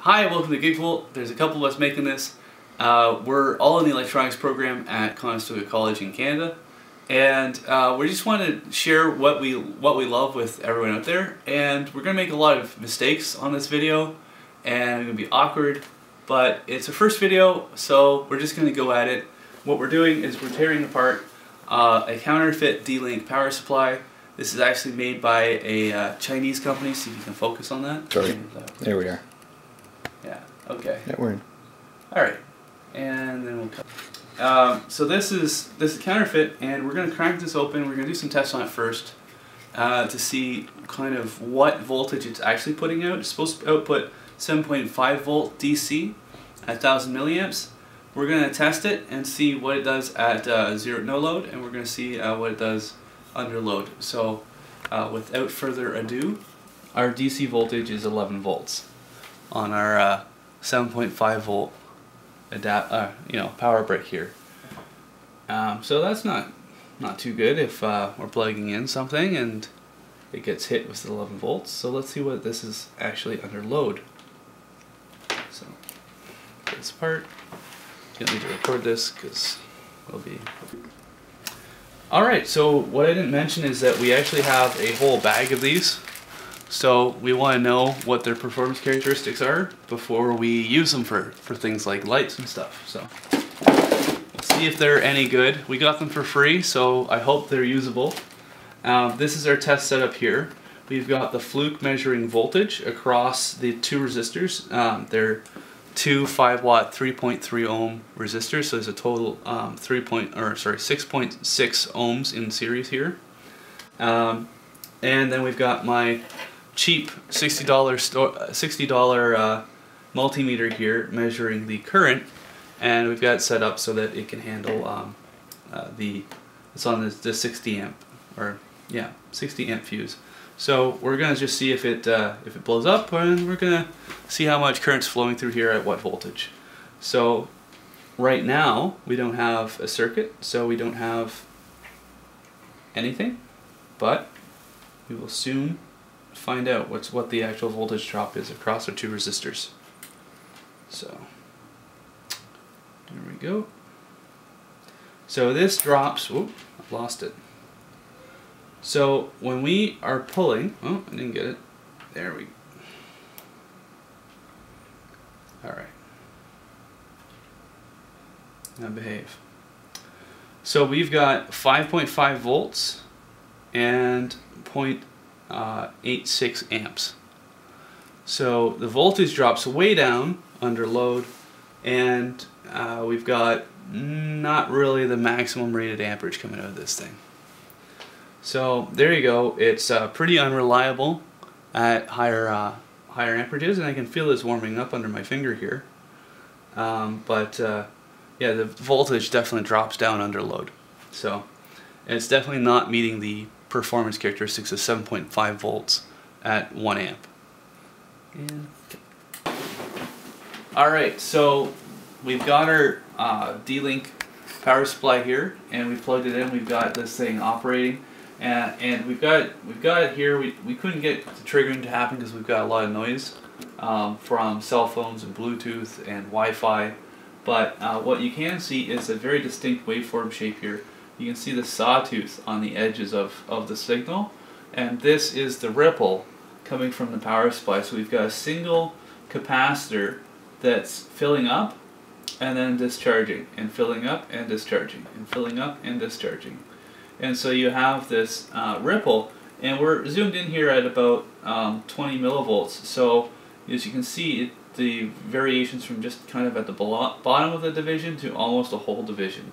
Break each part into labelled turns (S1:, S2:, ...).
S1: Hi, welcome to GigaVolt. There's a couple of us making this. We're all in the electronics program at Conestoga College in Canada, and we just want to share what we love with everyone out there. And we're going to make a lot of mistakes on this video, and it's going to be awkward, but it's a first video, so we're just going to go at it. What we're doing is we're tearing apart a counterfeit D-Link power supply. This is actually made by a Chinese company. See if you can focus on that.
S2: Sorry. There we are.
S1: Yeah, okay.
S2: Yeah, we're in.
S1: Alright, and then we'll cut. So this is counterfeit, and we're going to crank this open. We're going to do some tests on it first to see kind of what voltage it's actually putting out. It's supposed to output 7.5 volt DC at 1000 milliamps. We're going to test it and see what it does at no load, and we're going to see what it does under load. So without further ado, our DC voltage is 11 volts on our 7.5 volt power brick here. So that's not too good if we're plugging in something and it gets hit with 11 volts. So let's see what this is actually under load. So this part, you don't need to record this because we'll be. Alright, so what I didn't mention is that we actually have a whole bag of these. So we want to know what their performance characteristics are before we use them for things like lights and stuff. So we'll see if they're any good. We got them for free, so I hope they're usable. This is our test setup here. We've got the Fluke measuring voltage across the two resistors. They're two 5-watt 3.3 ohm resistors, so there's a total 6.6 ohms in series here. And then we've got my cheap $60 multimeter here measuring the current, and we've got it set up so that it can handle it's on the 60 amp, or yeah, 60 amp fuse. So we're gonna just see if it blows up, and we're gonna see how much current's flowing through here at what voltage. So right now we don't have a circuit, so we don't have anything, but we will soon find out what the actual voltage drop is across our two resistors. So there we go. So this drops, whoop, I've lost it. So when we are pulling, oh, I didn't get it. There we go. Alright. Now behave. So we've got 5.5 volts and 0.86 amps. So the voltage drops way down under load, and we've got not really the maximum rated amperage coming out of this thing. So there you go. It's pretty unreliable at higher amperages, and I can feel this warming up under my finger here. Yeah, the voltage definitely drops down under load. So it's definitely not meeting the performance characteristics of 7.5 volts at 1 amp. Alright, so we've got our D-Link power supply here, and we plugged it in. We've got this thing operating, and we've got it here. We couldn't get the triggering to happen because we've got a lot of noise from cell phones and Bluetooth and Wi-Fi, but what you can see is a very distinct waveform shape here. You can see the sawtooth on the edges of the signal, and this is the ripple coming from the power supply. So we've got a single capacitor that's filling up and then discharging, and filling up and discharging, and filling up and discharging. And so you have this ripple, and we're zoomed in here at about 20 millivolts. So as you can see, the variations from just kind of at the bottom of the division to almost a whole division.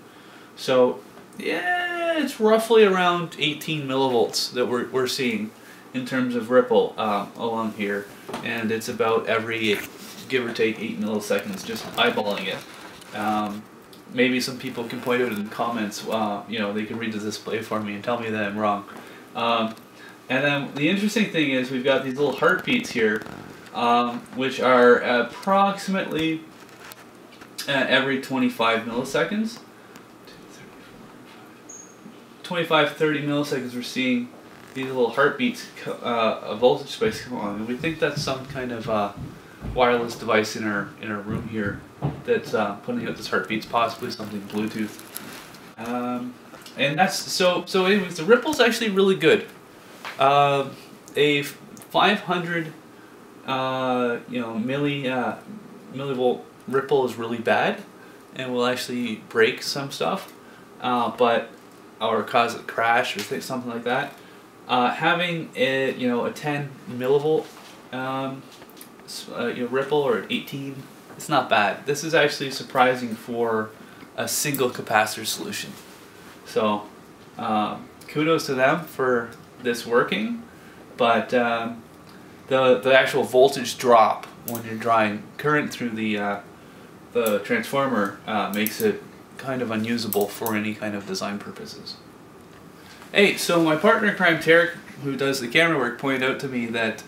S1: So yeah, it's roughly around 18 millivolts that we're seeing in terms of ripple along here, and it's about every, give or take, 8 milliseconds, just eyeballing it. Maybe some people can point out in the comments, they can read the display for me and tell me that I'm wrong. And then the interesting thing is we've got these little heartbeats here, which are approximately every 25 milliseconds. 25-30 milliseconds we're seeing these little heartbeats, a voltage spikes come on, and we think that's some kind of wireless device in our room here that's putting out this heartbeats, possibly something Bluetooth. And that's so. Anyways, the ripple's actually really good. A 500 millivolt ripple is really bad and will actually break some stuff, or cause a crash or something like that. Having a 10 millivolt ripple, or 18, it's not bad. This is actually surprising for a single capacitor solution. So kudos to them for this working, but the actual voltage drop when you're drawing current through the transformer makes it kind of unusable for any kind of design purposes. Hey, so my partner in crime, Tarek, who does the camera work, pointed out to me that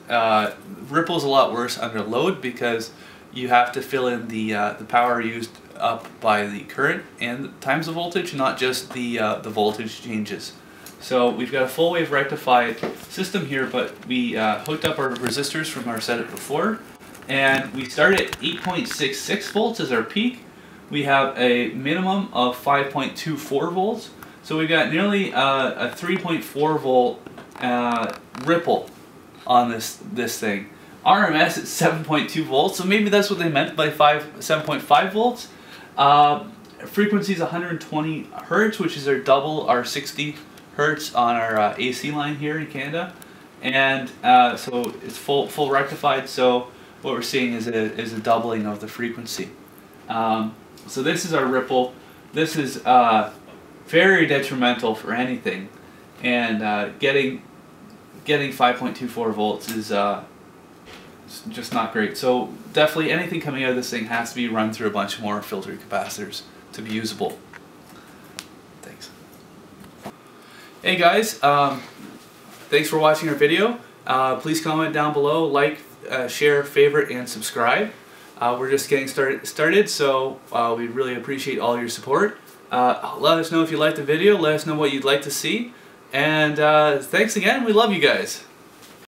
S1: ripple's a lot worse under load because you have to fill in the power used up by the current and times the voltage, not just the voltage changes. So we've got a full wave rectified system here, but we hooked up our resistors from our setup before, and we start at 8.66 volts as our peak. We have a minimum of 5.24 volts, so we've got nearly a 3.4 volt ripple on this thing. RMS at 7.2 volts, so maybe that's what they meant by 7.5 volts. Frequency is 120 hertz, which is double our 60 hertz on our AC line here in Canada, and so it's full rectified. So what we're seeing is a doubling of the frequency. So this is our ripple. This is very detrimental for anything, and getting 5.24 volts is just not great. So definitely anything coming out of this thing has to be run through a bunch more filtered capacitors to be usable. Thanks. Hey guys, thanks for watching our video. Please comment down below, like, share, favorite, and subscribe. We're just getting started, so we really appreciate all your support. Let us know if you liked the video, let us know what you'd like to see, and thanks again, we love you guys.